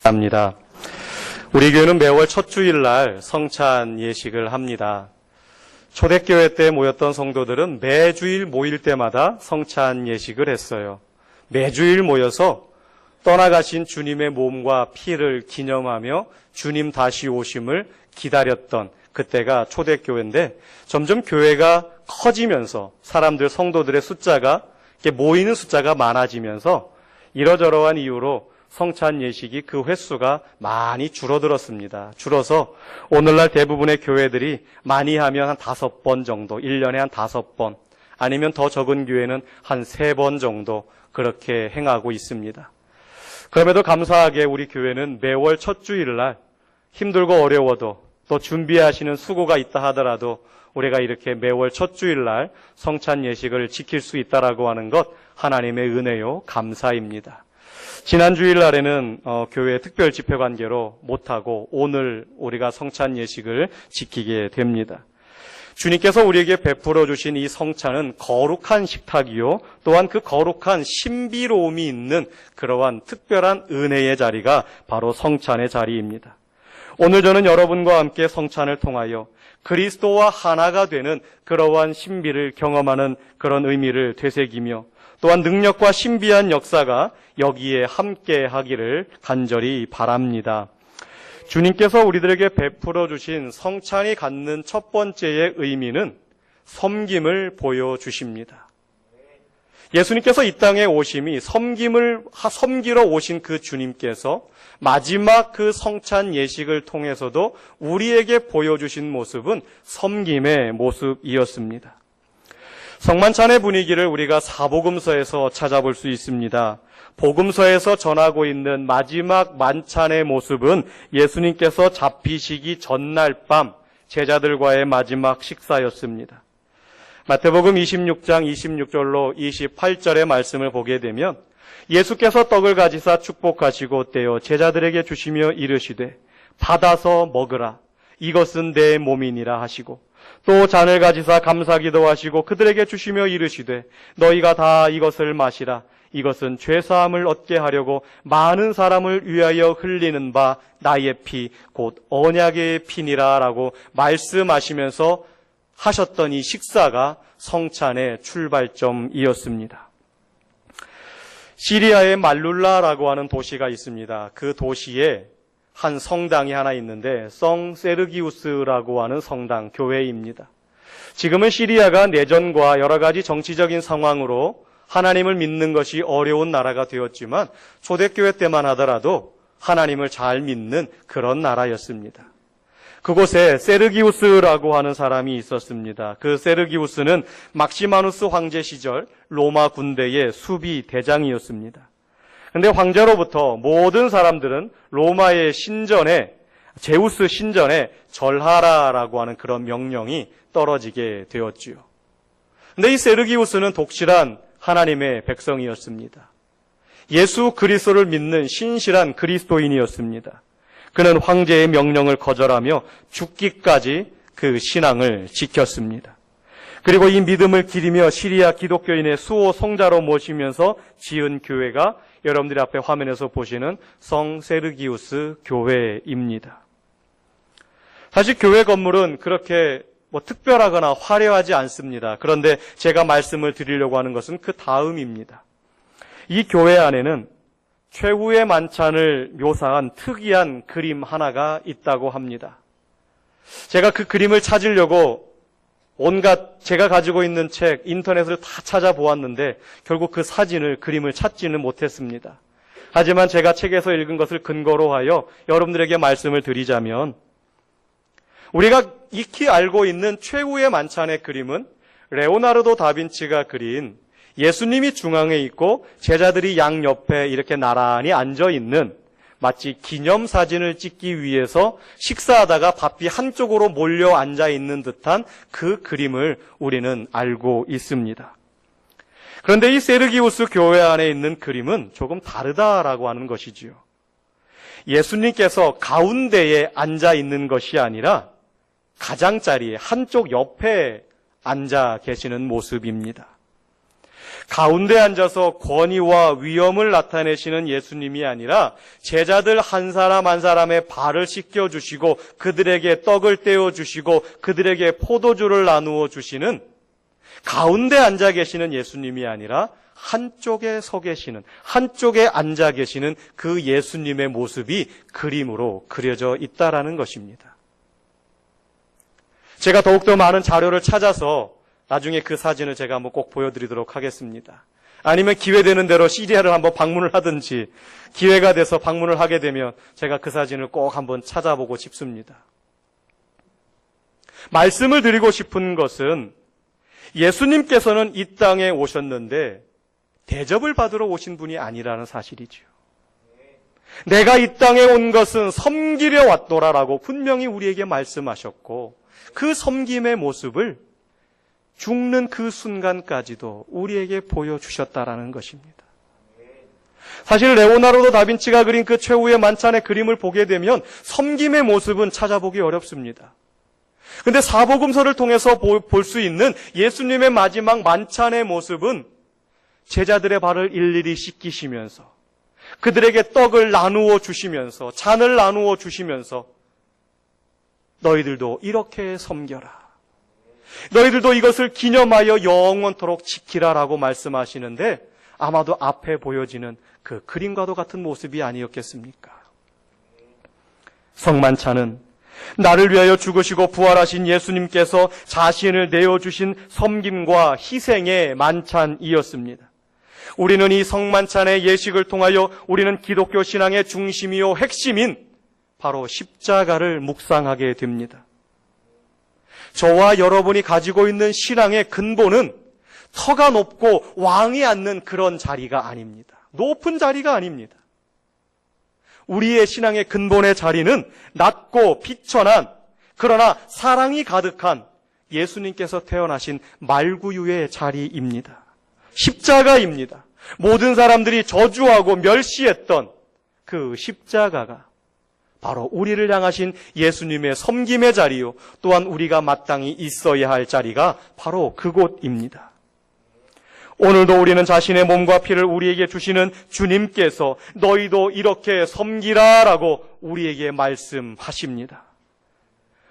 합니다. 우리 교회는 매월 첫 주일날 성찬 예식을 합니다. 초대교회 때 모였던 성도들은 매주일 모일 때마다 성찬 예식을 했어요. 매주일 모여서 떠나가신 주님의 몸과 피를 기념하며 주님 다시 오심을 기다렸던 그때가 초대교회인데, 점점 교회가 커지면서 사람들, 성도들의 숫자가, 모이는 숫자가 많아지면서 이러저러한 이유로 성찬 예식이 그 횟수가 많이 줄어들었습니다. 줄어서 오늘날 대부분의 교회들이 많이 하면 한 5번 정도, 1년에 한 5번, 아니면 더 적은 교회는 한 3번 정도 그렇게 행하고 있습니다. 그럼에도 감사하게 우리 교회는 매월 첫 주일날 힘들고 어려워도 또 준비하시는 수고가 있다 하더라도 우리가 이렇게 매월 첫 주일날 성찬 예식을 지킬 수 있다라고 하는 것 하나님의 은혜요, 감사입니다. 지난 주일날에는 교회 특별 집회 관계로 못하고 오늘 우리가 성찬 예식을 지키게 됩니다. 주님께서 우리에게 베풀어 주신 이 성찬은 거룩한 식탁이요, 또한 그 거룩한 신비로움이 있는 그러한 특별한 은혜의 자리가 바로 성찬의 자리입니다. 오늘 저는 여러분과 함께 성찬을 통하여 그리스도와 하나가 되는 그러한 신비를 경험하는 그런 의미를 되새기며, 또한 능력과 신비한 역사가 여기에 함께 하기를 간절히 바랍니다. 주님께서 우리들에게 베풀어 주신 성찬이 갖는 첫 번째의 의미는 섬김을 보여주십니다. 예수님께서 이 땅에 오심이 섬기러 오신 그 주님께서 마지막 그 성찬 예식을 통해서도 우리에게 보여주신 모습은 섬김의 모습이었습니다. 성만찬의 분위기를 우리가 사복음서에서 찾아볼 수 있습니다. 복음서에서 전하고 있는 마지막 만찬의 모습은 예수님께서 잡히시기 전날 밤 제자들과의 마지막 식사였습니다. 마태복음 26장 26절로 28절의 말씀을 보게 되면 예수께서 떡을 가지사 축복하시고 떼어 제자들에게 주시며 이르시되 받아서 먹으라, 이것은 내 몸이니라 하시고, 또 잔을 가지사 감사기도 하시고 그들에게 주시며 이르시되 너희가 다 이것을 마시라, 이것은 죄사함을 얻게 하려고 많은 사람을 위하여 흘리는 바 나의 피 곧 언약의 피니라 라고 말씀하시면서 하셨던 이 식사가 성찬의 출발점이었습니다. 시리아의 말룰라라고 하는 도시가 있습니다. 그 도시에 한 성당이 하나 있는데 성 세르기우스라고 하는 성당, 교회입니다. 지금은 시리아가 내전과 여러 가지 정치적인 상황으로 하나님을 믿는 것이 어려운 나라가 되었지만 초대교회 때만 하더라도 하나님을 잘 믿는 그런 나라였습니다. 그곳에 세르기우스라고 하는 사람이 있었습니다. 그 세르기우스는 막시마누스 황제 시절 로마 군대의 수비 대장이었습니다. 그런데 황제로부터 모든 사람들은 로마의 신전에, 제우스 신전에 절하라라고 하는 그런 명령이 떨어지게 되었지요. 그런데 이 세르기우스는 독실한 하나님의 백성이었습니다. 예수 그리스도를 믿는 신실한 그리스도인이었습니다. 그는 황제의 명령을 거절하며 죽기까지 그 신앙을 지켰습니다. 그리고 이 믿음을 기리며 시리아 기독교인의 수호 성자로 모시면서 지은 교회가 여러분들이 앞에 화면에서 보시는 성 세르기우스 교회입니다. 사실 교회 건물은 그렇게 특별하거나 화려하지 않습니다. 그런데 제가 말씀을 드리려고 하는 것은 그 다음입니다. 이 교회 안에는 최후의 만찬을 묘사한 특이한 그림 하나가 있다고 합니다. 제가 그 그림을 찾으려고 온갖 제가 가지고 있는 책, 인터넷을 다 찾아보았는데 결국 그 그림을 찾지는 못했습니다. 하지만 제가 책에서 읽은 것을 근거로 하여 여러분들에게 말씀을 드리자면, 우리가 익히 알고 있는 최후의 만찬의 그림은 레오나르도 다빈치가 그린 예수님이 중앙에 있고 제자들이 양옆에 이렇게 나란히 앉아있는, 마치 기념사진을 찍기 위해서 식사하다가 바삐 한쪽으로 몰려 앉아있는 듯한 그 그림을 우리는 알고 있습니다. 그런데 이 세르기우스 교회 안에 있는 그림은 조금 다르다라고 하는 것이지요. 예수님께서 가운데에 앉아있는 것이 아니라 가장자리에 한쪽 옆에 앉아 계시는 모습입니다. 가운데 앉아서 권위와 위엄을 나타내시는 예수님이 아니라 제자들 한 사람 한 사람의 발을 씻겨주시고 그들에게 떡을 떼어주시고 그들에게 포도주를 나누어 주시는, 가운데 앉아 계시는 예수님이 아니라 한쪽에 서 계시는, 한쪽에 앉아 계시는 그 예수님의 모습이 그림으로 그려져 있다라는 것입니다. 제가 더욱더 많은 자료를 찾아서 나중에 그 사진을 제가 한번 꼭 보여드리도록 하겠습니다. 아니면 기회되는 대로 시리아를 한번 방문을 하든지, 기회가 돼서 방문을 하게 되면 제가 그 사진을 꼭 한번 찾아보고 싶습니다. 말씀을 드리고 싶은 것은 예수님께서는 이 땅에 오셨는데 대접을 받으러 오신 분이 아니라는 사실이죠. 내가 이 땅에 온 것은 섬기려 왔도라라고 분명히 우리에게 말씀하셨고, 그 섬김의 모습을 죽는 그 순간까지도 우리에게 보여주셨다라는 것입니다. 사실 레오나르도 다빈치가 그린 그 최후의 만찬의 그림을 보게 되면 섬김의 모습은 찾아보기 어렵습니다. 그런데 사복음서를 통해서 볼 수 있는 예수님의 마지막 만찬의 모습은 제자들의 발을 일일이 씻기시면서 그들에게 떡을 나누어 주시면서 잔을 나누어 주시면서 너희들도 이렇게 섬겨라, 너희들도 이것을 기념하여 영원토록 지키라라고 말씀하시는데, 아마도 앞에 보여지는 그 그림과도 같은 모습이 아니었겠습니까? 성만찬은 나를 위하여 죽으시고 부활하신 예수님께서 자신을 내어주신 섬김과 희생의 만찬이었습니다. 우리는 이 성만찬의 예식을 통하여 우리는 기독교 신앙의 중심이요 핵심인 바로 십자가를 묵상하게 됩니다. 저와 여러분이 가지고 있는 신앙의 근본은 터가 높고 왕이 앉는 그런 자리가 아닙니다. 높은 자리가 아닙니다. 우리의 신앙의 근본의 자리는 낮고 비천한, 그러나 사랑이 가득한 예수님께서 태어나신 말구유의 자리입니다. 십자가입니다. 모든 사람들이 저주하고 멸시했던 그 십자가가 바로 우리를 향하신 예수님의 섬김의 자리요, 또한 우리가 마땅히 있어야 할 자리가 바로 그곳입니다. 오늘도 우리는 자신의 몸과 피를 우리에게 주시는 주님께서 너희도 이렇게 섬기라라고 우리에게 말씀하십니다.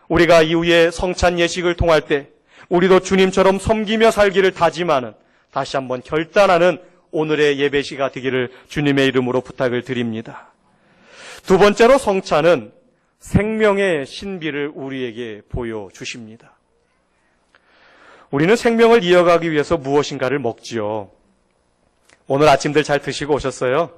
우리가 이후에 성찬 예식을 통할 때 우리도 주님처럼 섬기며 살기를 다짐하는, 다시 한번 결단하는 오늘의 예배시가 되기를 주님의 이름으로 부탁을 드립니다. 두 번째로 성찬은 생명의 신비를 우리에게 보여주십니다. 우리는 생명을 이어가기 위해서 무엇인가를 먹지요. 오늘 아침들 잘 드시고 오셨어요?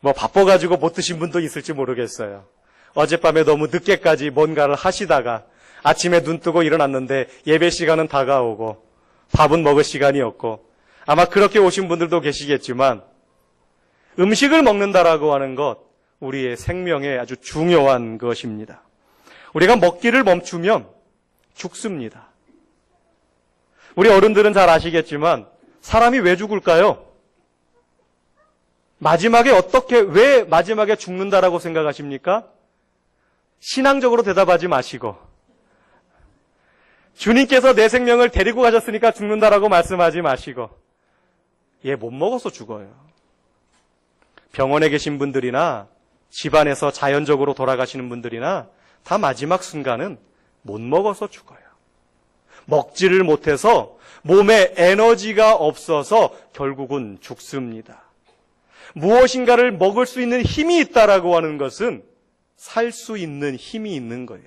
바빠가지고 못 드신 분도 있을지 모르겠어요. 어젯밤에 너무 늦게까지 뭔가를 하시다가 아침에 눈 뜨고 일어났는데 예배 시간은 다가오고 밥은 먹을 시간이 없고, 아마 그렇게 오신 분들도 계시겠지만, 음식을 먹는다라고 하는 것, 우리의 생명에 아주 중요한 것입니다. 우리가 먹기를 멈추면 죽습니다. 우리 어른들은 잘 아시겠지만 사람이 왜 죽을까요? 마지막에 왜 마지막에 죽는다라고 생각하십니까? 신앙적으로 대답하지 마시고, 주님께서 내 생명을 데리고 가셨으니까 죽는다라고 말씀하지 마시고, 얘 못 먹어서 죽어요. 병원에 계신 분들이나 집안에서 자연적으로 돌아가시는 분들이나 다 마지막 순간은 못 먹어서 죽어요. 먹지를 못해서 몸에 에너지가 없어서 결국은 죽습니다. 무엇인가를 먹을 수 있는 힘이 있다라고 하는 것은 살 수 있는 힘이 있는 거예요.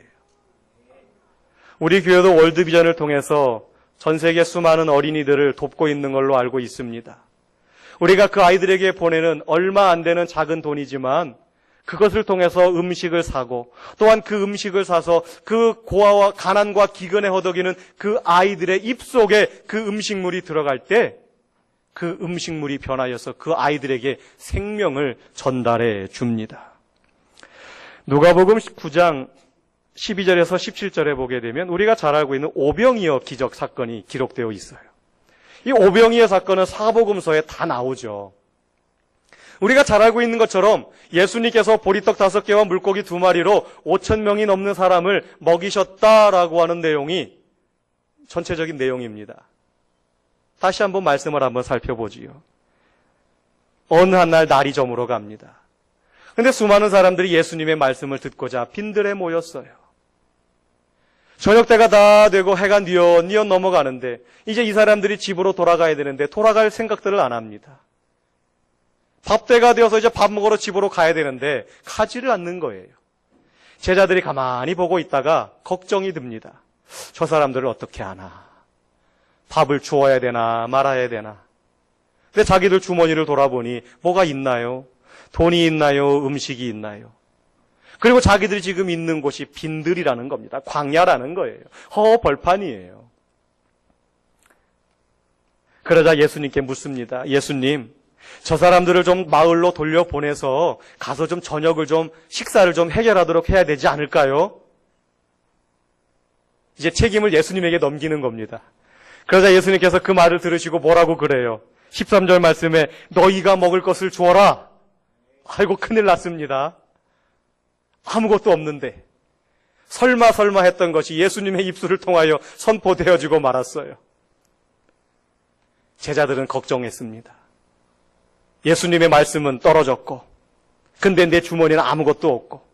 우리 교회도 월드비전을 통해서 전 세계 수많은 어린이들을 돕고 있는 걸로 알고 있습니다. 우리가 그 아이들에게 보내는 얼마 안 되는 작은 돈이지만 그것을 통해서 음식을 사고, 또한 그 음식을 사서 그 고아와 가난과 기근에 허덕이는 그 아이들의 입속에 그 음식물이 들어갈 때 그 음식물이 변하여서 그 아이들에게 생명을 전달해 줍니다. 누가복음 9장 12절에서 17절에 보게 되면 우리가 잘 알고 있는 오병이어 기적 사건이 기록되어 있어요. 이 오병이어 사건은 사복음서에 다 나오죠. 우리가 잘 알고 있는 것처럼 예수님께서 보리떡 5개와 물고기 2마리로 5,000명이 넘는 사람을 먹이셨다라고 하는 내용이 전체적인 내용입니다. 다시 한번 말씀을 한번 살펴보지요. 어느 한 날 날이 저물어 갑니다. 근데 수많은 사람들이 예수님의 말씀을 듣고자 빈들에 모였어요. 저녁 때가 다 되고 해가 뉘엿뉘엿 넘어가는데 이제 이 사람들이 집으로 돌아가야 되는데 돌아갈 생각들을 안 합니다. 밥 때가 되어서 이제 밥 먹으러 집으로 가야 되는데 가지를 않는 거예요. 제자들이 가만히 보고 있다가 걱정이 듭니다. 저 사람들을 어떻게 하나? 밥을 주어야 되나 말아야 되나? 근데 자기들 주머니를 돌아보니 뭐가 있나요? 돈이 있나요? 음식이 있나요? 그리고 자기들이 지금 있는 곳이 빈들이라는 겁니다. 광야라는 거예요. 허벌판이에요. 그러자 예수님께 묻습니다. 예수님, 저 사람들을 좀 마을로 돌려보내서 가서 좀 저녁을 좀 식사를 좀 해결하도록 해야 되지 않을까요? 이제 책임을 예수님에게 넘기는 겁니다. 그러자 예수님께서 그 말을 들으시고 뭐라고 그래요? 13절 말씀에 너희가 먹을 것을 주어라. 아이고 큰일 났습니다. 아무것도 없는데 설마 했던 것이 예수님의 입술을 통하여 선포되어지고 말았어요. 제자들은 걱정했습니다. 예수님의 말씀은 떨어졌고 근데 내 주머니는 아무것도 없고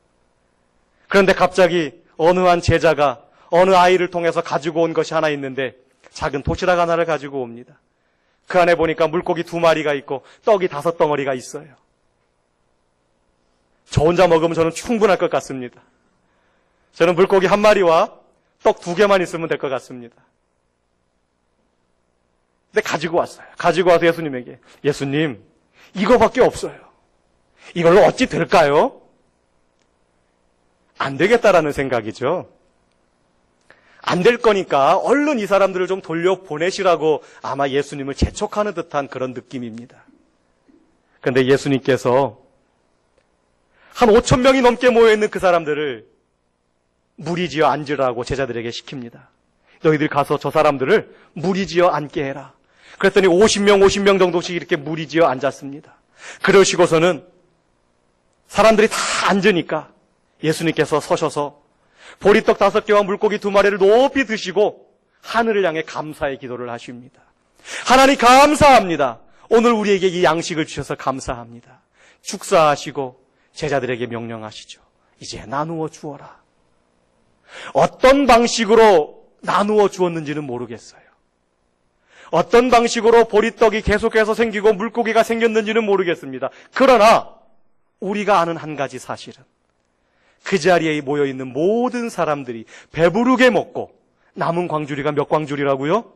그런데 갑자기 어느 한 제자가 어느 아이를 통해서 가지고 온 것이 하나 있는데 작은 도시락 하나를 가지고 옵니다. 그 안에 보니까 물고기 2마리가 있고 떡이 5덩어리가 있어요. 저 혼자 먹으면 저는 충분할 것 같습니다. 저는 물고기 1마리와 떡 2개만 있으면 될 것 같습니다. 근데 가지고 왔어요. 가지고 와서 예수님에게 예수님 이거밖에 없어요. 이걸로 어찌 될까요? 안 되겠다라는 생각이죠. 안 될 거니까 얼른 이 사람들을 좀 돌려보내시라고 아마 예수님을 재촉하는 듯한 그런 느낌입니다. 그런데 예수님께서 한 5,000명이 넘게 모여있는 그 사람들을 무리지어 앉으라고 제자들에게 시킵니다. 너희들 가서 저 사람들을 무리지어 앉게 해라. 그랬더니 50명 정도씩 이렇게 무리지어 앉았습니다. 그러시고서는 사람들이 다 앉으니까 예수님께서 서셔서 보리떡 5개와 물고기 2마리를 높이 드시고 하늘을 향해 감사의 기도를 하십니다. 하나님 감사합니다. 오늘 우리에게 이 양식을 주셔서 감사합니다. 축사하시고 제자들에게 명령하시죠. 이제 나누어 주어라. 어떤 방식으로 나누어 주었는지는 모르겠어요. 어떤 방식으로 보리떡이 계속해서 생기고 물고기가 생겼는지는 모르겠습니다. 그러나 우리가 아는 한 가지 사실은 그 자리에 모여있는 모든 사람들이 배부르게 먹고 남은 광주리가 몇 광주리라고요?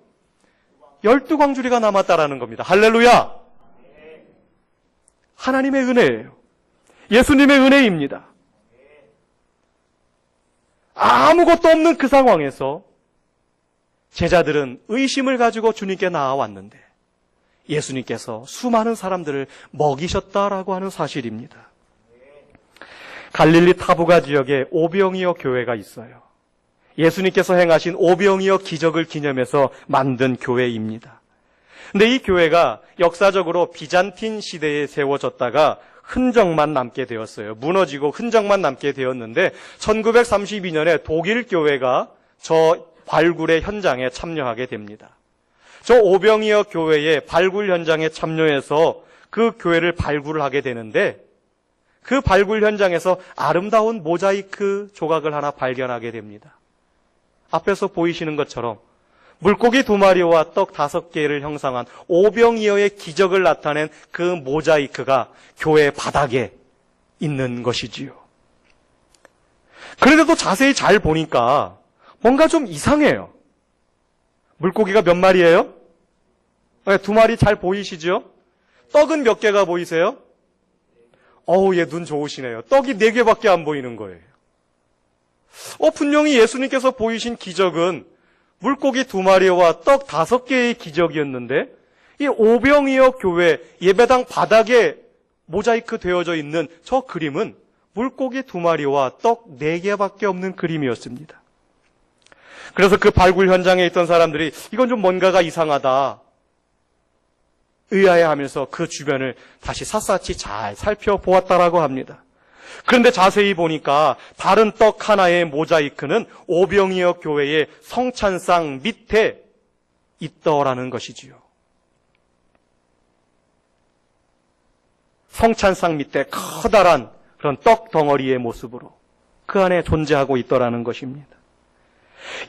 12광주리가 남았다라는 겁니다. 할렐루야! 하나님의 은혜예요. 예수님의 은혜입니다. 아무것도 없는 그 상황에서 제자들은 의심을 가지고 주님께 나아왔는데 예수님께서 수많은 사람들을 먹이셨다라고 하는 사실입니다. 갈릴리 타부가 지역에 오병이어 교회가 있어요. 예수님께서 행하신 오병이어 기적을 기념해서 만든 교회입니다. 근데 이 교회가 역사적으로 비잔틴 시대에 세워졌다가 흔적만 남게 되었어요. 무너지고 흔적만 남게 되었는데 1932년에 독일 교회가 저 발굴의 현장에 참여하게 됩니다. 저 오병이어 교회의 발굴 현장에 참여해서 그 교회를 발굴을 하게 되는데 그 발굴 현장에서 아름다운 모자이크 조각을 하나 발견하게 됩니다. 앞에서 보이시는 것처럼 물고기 2마리와 떡 5개를 형상한 오병이어의 기적을 나타낸 그 모자이크가 교회 바닥에 있는 것이지요. 그런데도 자세히 잘 보니까 뭔가 좀 이상해요. 물고기가 몇 마리예요? 네, 2마리 잘 보이시죠? 떡은 몇 개가 보이세요? 어우, 얘 눈 좋으시네요. 떡이 4개밖에 안 보이는 거예요. 분명히 예수님께서 보이신 기적은 물고기 2마리와 떡 5개의 기적이었는데 이 오병이어 교회 예배당 바닥에 모자이크 되어져 있는 저 그림은 물고기 2마리와 떡 4개밖에 없는 그림이었습니다. 그래서 그 발굴 현장에 있던 사람들이 이건 좀 뭔가가 이상하다 의아해하면서 그 주변을 다시 샅샅이 잘 살펴보았다라고 합니다. 그런데 자세히 보니까 다른 떡 하나의 모자이크는 오병이어 교회의 성찬상 밑에 있더라는 것이지요. 성찬상 밑에 커다란 그런 떡 덩어리의 모습으로 그 안에 존재하고 있더라는 것입니다.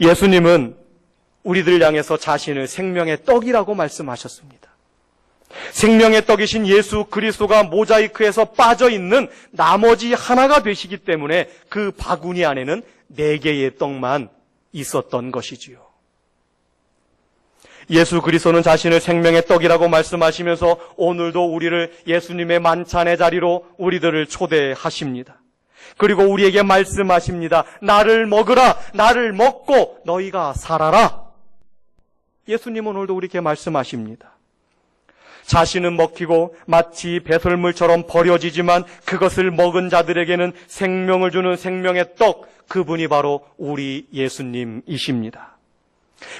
예수님은 우리들 향해서 자신을 생명의 떡이라고 말씀하셨습니다. 생명의 떡이신 예수 그리스도가 모자이크에서 빠져있는 나머지 하나가 되시기 때문에 그 바구니 안에는 4개의 떡만 있었던 것이지요. 예수 그리스도는 자신을 생명의 떡이라고 말씀하시면서 오늘도 우리를 예수님의 만찬의 자리로 우리들을 초대하십니다. 그리고 우리에게 말씀하십니다. 나를 먹으라, 나를 먹고 너희가 살아라. 예수님은 오늘도 우리에게 말씀하십니다. 자신은 먹히고 마치 배설물처럼 버려지지만 그것을 먹은 자들에게는 생명을 주는 생명의 떡, 그분이 바로 우리 예수님이십니다.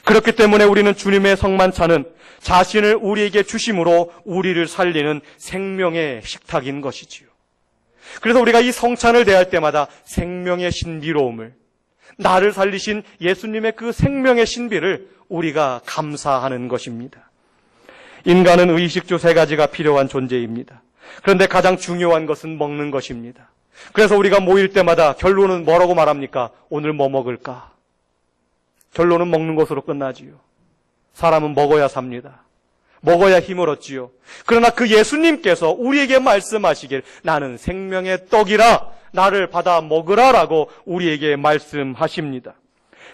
그렇기 때문에 우리는 주님의 성만찬은 자신을 우리에게 주심으로 우리를 살리는 생명의 식탁인 것이지요. 그래서 우리가 이 성찬을 대할 때마다 생명의 신비로움을, 나를 살리신 예수님의 그 생명의 신비를 우리가 감사하는 것입니다. 인간은 의식주 3가지가 필요한 존재입니다. 그런데 가장 중요한 것은 먹는 것입니다. 그래서 우리가 모일 때마다 결론은 뭐라고 말합니까? 오늘 뭐 먹을까? 결론은 먹는 것으로 끝나지요. 사람은 먹어야 삽니다. 먹어야 힘을 얻지요. 그러나 그 예수님께서 우리에게 말씀하시길 나는 생명의 떡이라 나를 받아 먹으라라고 우리에게 말씀하십니다.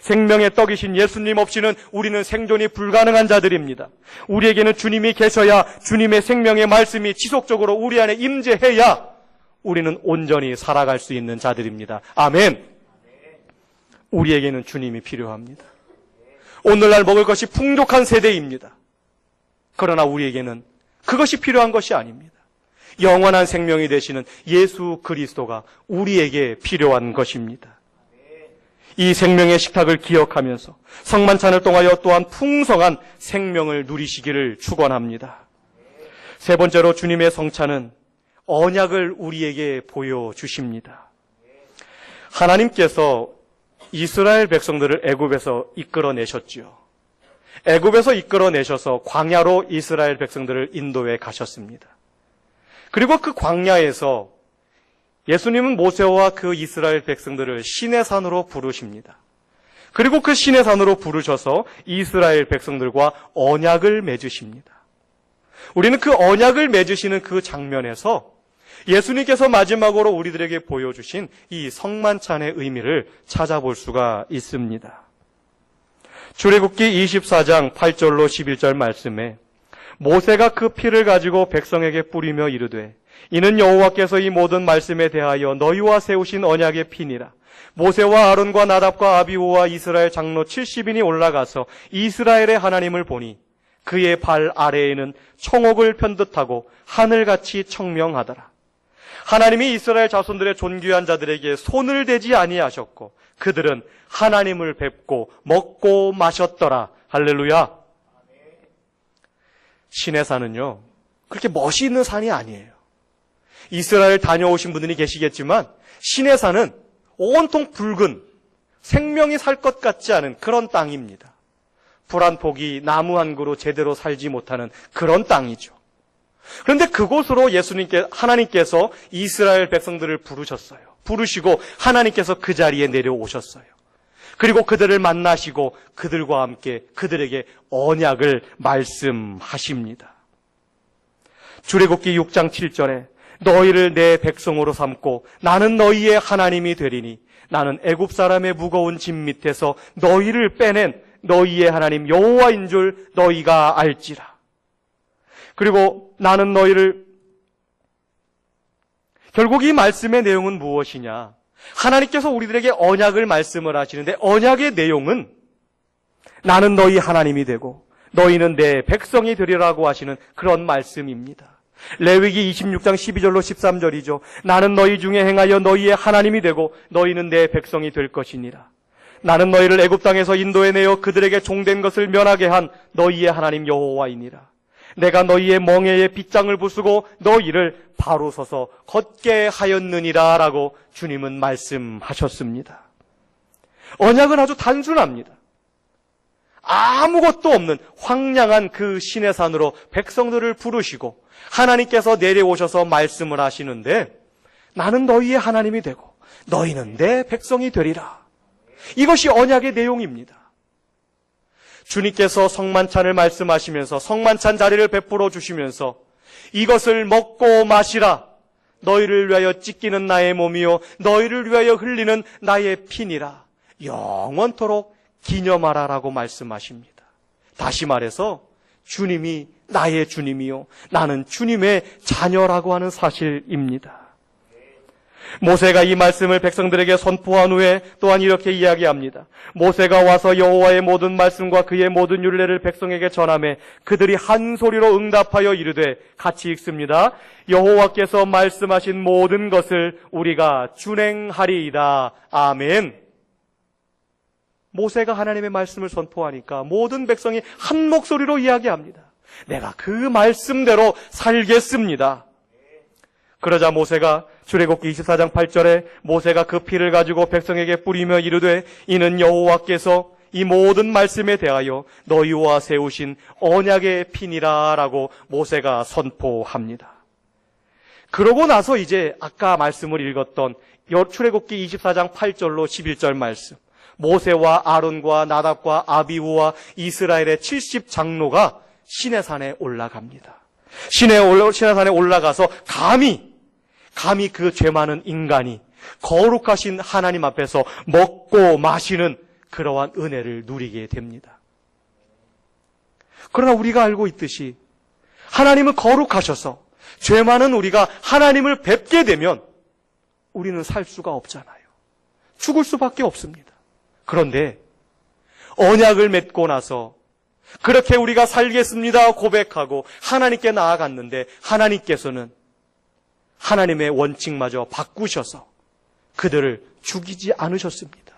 생명의 떡이신 예수님 없이는 우리는 생존이 불가능한 자들입니다. 우리에게는 주님이 계셔야 주님의 생명의 말씀이 지속적으로 우리 안에 임재해야 우리는 온전히 살아갈 수 있는 자들입니다. 아멘. 우리에게는 주님이 필요합니다. 오늘날 먹을 것이 풍족한 세대입니다. 그러나 우리에게는 그것이 필요한 것이 아닙니다. 영원한 생명이 되시는 예수 그리스도가 우리에게 필요한 것입니다. 이 생명의 식탁을 기억하면서 성만찬을 통하여 또한 풍성한 생명을 누리시기를 축원합니다. 3번째로 주님의 성찬은 언약을 우리에게 보여주십니다. 하나님께서 이스라엘 백성들을 애굽에서 이끌어내셨지요. 애굽에서 이끌어내셔서 광야로 이스라엘 백성들을 인도해 가셨습니다. 그리고 그 광야에서 예수님은 모세와 그 이스라엘 백성들을 시내산으로 부르십니다. 그리고 그 시내산으로 부르셔서 이스라엘 백성들과 언약을 맺으십니다. 우리는 그 언약을 맺으시는 그 장면에서 예수님께서 마지막으로 우리들에게 보여주신 이 성만찬의 의미를 찾아볼 수가 있습니다. 출애굽기 24장 8절로 11절 말씀에 모세가 그 피를 가지고 백성에게 뿌리며 이르되 이는 여호와께서 이 모든 말씀에 대하여 너희와 세우신 언약의 피니라. 모세와 아론과 나답과 아비후와 이스라엘 장로 70인이 올라가서 이스라엘의 하나님을 보니 그의 발 아래에는 청옥을 편듯하고 하늘같이 청명하더라. 하나님이 이스라엘 자손들의 존귀한 자들에게 손을 대지 아니하셨고 그들은 하나님을 뵙고 먹고 마셨더라. 할렐루야. 시내산은요 그렇게 멋이 있는 산이 아니에요. 이스라엘 다녀오신 분들이 계시겠지만 시내산은 온통 붉은 생명이 살 것 같지 않은 그런 땅입니다. 불 한 폭이 나무 한 그루 제대로 살지 못하는 그런 땅이죠. 그런데 그곳으로 하나님께서 이스라엘 백성들을 부르셨어요. 부르시고 하나님께서 그 자리에 내려오셨어요. 그리고 그들을 만나시고 그들과 함께 그들에게 언약을 말씀하십니다. 출애굽기 6장 7절에 너희를 내 백성으로 삼고 나는 너희의 하나님이 되리니 나는 애굽 사람의 무거운 짐 밑에서 너희를 빼낸 너희의 하나님 여호와인 줄 너희가 알지라. 그리고 나는 너희를, 결국 이 말씀의 내용은 무엇이냐? 하나님께서 우리들에게 언약을 말씀을 하시는데 언약의 내용은 나는 너희 하나님이 되고 너희는 내 백성이 되리라고 하시는 그런 말씀입니다. 레위기 26장 12절로 13절이죠. 나는 너희 중에 행하여 너희의 하나님이 되고 너희는 내 백성이 될 것이니라. 나는 너희를 애굽 땅에서 인도해 내어 그들에게 종된 것을 면하게 한 너희의 하나님 여호와이니라. 내가 너희의 멍에에 빗장을 부수고 너희를 바로 서서 걷게 하였느니라 라고 주님은 말씀하셨습니다. 언약은 아주 단순합니다. 아무것도 없는 황량한 그 시내산으로 백성들을 부르시고 하나님께서 내려오셔서 말씀을 하시는데 나는 너희의 하나님이 되고 너희는 내 백성이 되리라. 이것이 언약의 내용입니다. 주님께서 성만찬을 말씀하시면서 성만찬 자리를 베풀어 주시면서 이것을 먹고 마시라. 너희를 위하여 찢기는 나의 몸이요 너희를 위하여 흘리는 나의 피니라. 영원토록 기념하라라고 말씀하십니다. 다시 말해서 주님이 나의 주님이요 나는 주님의 자녀라고 하는 사실입니다. 모세가 이 말씀을 백성들에게 선포한 후에 또한 이렇게 이야기합니다. 모세가 와서 여호와의 모든 말씀과 그의 모든 율례를 백성에게 전하매 그들이 한 소리로 응답하여 이르되, 같이 읽습니다. 여호와께서 말씀하신 모든 것을 우리가 준행하리이다. 아멘. 모세가 하나님의 말씀을 선포하니까 모든 백성이 한 목소리로 이야기합니다. 내가 그 말씀대로 살겠습니다. 그러자 모세가 출애굽기 24장 8절에 모세가 그 피를 가지고 백성에게 뿌리며 이르되 이는 여호와께서 이 모든 말씀에 대하여 너희와 세우신 언약의 피니라 라고 모세가 선포합니다. 그러고 나서 이제 아까 말씀을 읽었던 출애굽기 24장 8절로 11절 말씀, 모세와 아론과 나답과 아비후와 이스라엘의 70장로가 시내산에 올라갑니다. 시내산에 올라가서 감히 그 죄 많은 인간이 거룩하신 하나님 앞에서 먹고 마시는 그러한 은혜를 누리게 됩니다. 그러나 우리가 알고 있듯이 하나님은 거룩하셔서 죄 많은 우리가 하나님을 뵙게 되면 우리는 살 수가 없잖아요. 죽을 수밖에 없습니다. 그런데 언약을 맺고 나서 그렇게 우리가 살겠습니다 고백하고 하나님께 나아갔는데 하나님께서는 하나님의 원칙마저 바꾸셔서 그들을 죽이지 않으셨습니다.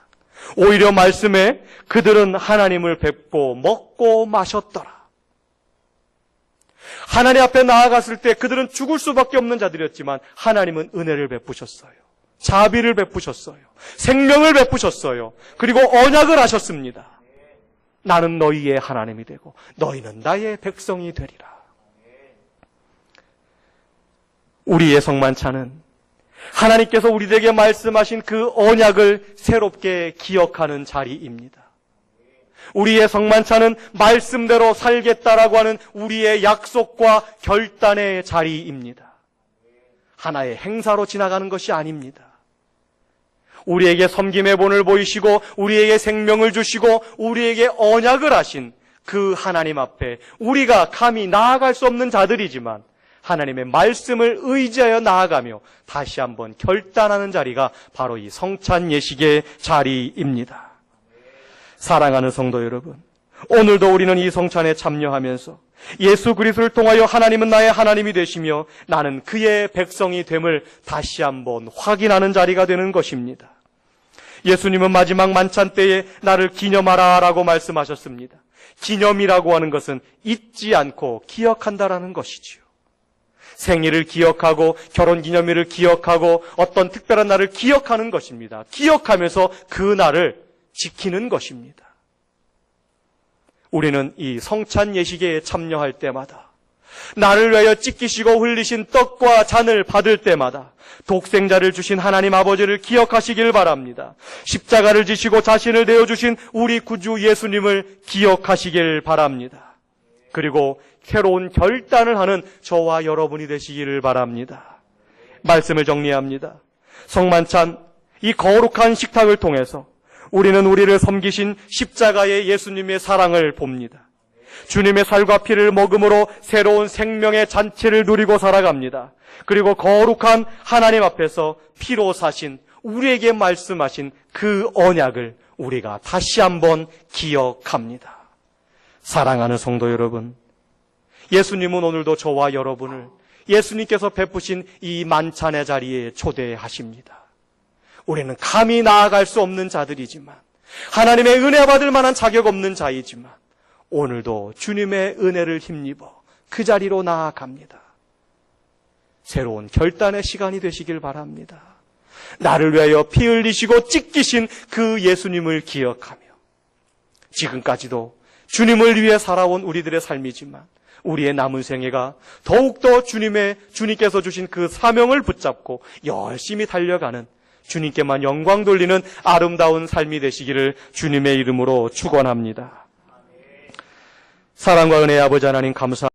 오히려 말씀에 그들은 하나님을 뵙고 먹고 마셨더라. 하나님 앞에 나아갔을 때 그들은 죽을 수밖에 없는 자들이었지만 하나님은 은혜를 베푸셨어요. 자비를 베푸셨어요. 생명을 베푸셨어요. 그리고 언약을 하셨습니다. 나는 너희의 하나님이 되고 너희는 나의 백성이 되리라. 우리의 성만찬은 하나님께서 우리에게 말씀하신 그 언약을 새롭게 기억하는 자리입니다. 우리의 성만찬은 말씀대로 살겠다라고 하는 우리의 약속과 결단의 자리입니다. 하나의 행사로 지나가는 것이 아닙니다. 우리에게 섬김의 본을 보이시고 우리에게 생명을 주시고 우리에게 언약을 하신 그 하나님 앞에 우리가 감히 나아갈 수 없는 자들이지만 하나님의 말씀을 의지하여 나아가며 다시 한번 결단하는 자리가 바로 이 성찬 예식의 자리입니다. 사랑하는 성도 여러분, 오늘도 우리는 이 성찬에 참여하면서 예수 그리스도를 통하여 하나님은 나의 하나님이 되시며 나는 그의 백성이 됨을 다시 한번 확인하는 자리가 되는 것입니다. 예수님은 마지막 만찬 때에 나를 기념하라 라고 말씀하셨습니다. 기념이라고 하는 것은 잊지 않고 기억한다라는 것이지요. 생일을 기억하고 결혼기념일을 기억하고 어떤 특별한 날을 기억하는 것입니다. 기억하면서 그 날을 지키는 것입니다. 우리는 이 성찬 예식에 참여할 때마다 나를 위하여 찢기시고 흘리신 떡과 잔을 받을 때마다 독생자를 주신 하나님 아버지를 기억하시길 바랍니다. 십자가를 지시고 자신을 내어주신 우리 구주 예수님을 기억하시길 바랍니다. 그리고 새로운 결단을 하는 저와 여러분이 되시기를 바랍니다. 말씀을 정리합니다. 성만찬, 이 거룩한 식탁을 통해서 우리는 우리를 섬기신 십자가의 예수님의 사랑을 봅니다. 주님의 살과 피를 먹음으로 새로운 생명의 잔치를 누리고 살아갑니다. 그리고 거룩한 하나님 앞에서 피로 사신 우리에게 말씀하신 그 언약을 우리가 다시 한번 기억합니다. 사랑하는 성도 여러분, 예수님은 오늘도 저와 여러분을 예수님께서 베푸신 이 만찬의 자리에 초대하십니다. 우리는 감히 나아갈 수 없는 자들이지만 하나님의 은혜 받을 만한 자격 없는 자이지만 오늘도 주님의 은혜를 힘입어 그 자리로 나아갑니다. 새로운 결단의 시간이 되시길 바랍니다. 나를 위하여 피 흘리시고 찢기신 그 예수님을 기억하며 지금까지도 주님을 위해 살아온 우리들의 삶이지만 우리의 남은 생애가 더욱더 주님께서 주신 그 사명을 붙잡고 열심히 달려가는, 주님께만 영광 돌리는 아름다운 삶이 되시기를 주님의 이름으로 축원합니다. 사랑과 은혜의 아버지 하나님 감사합니다.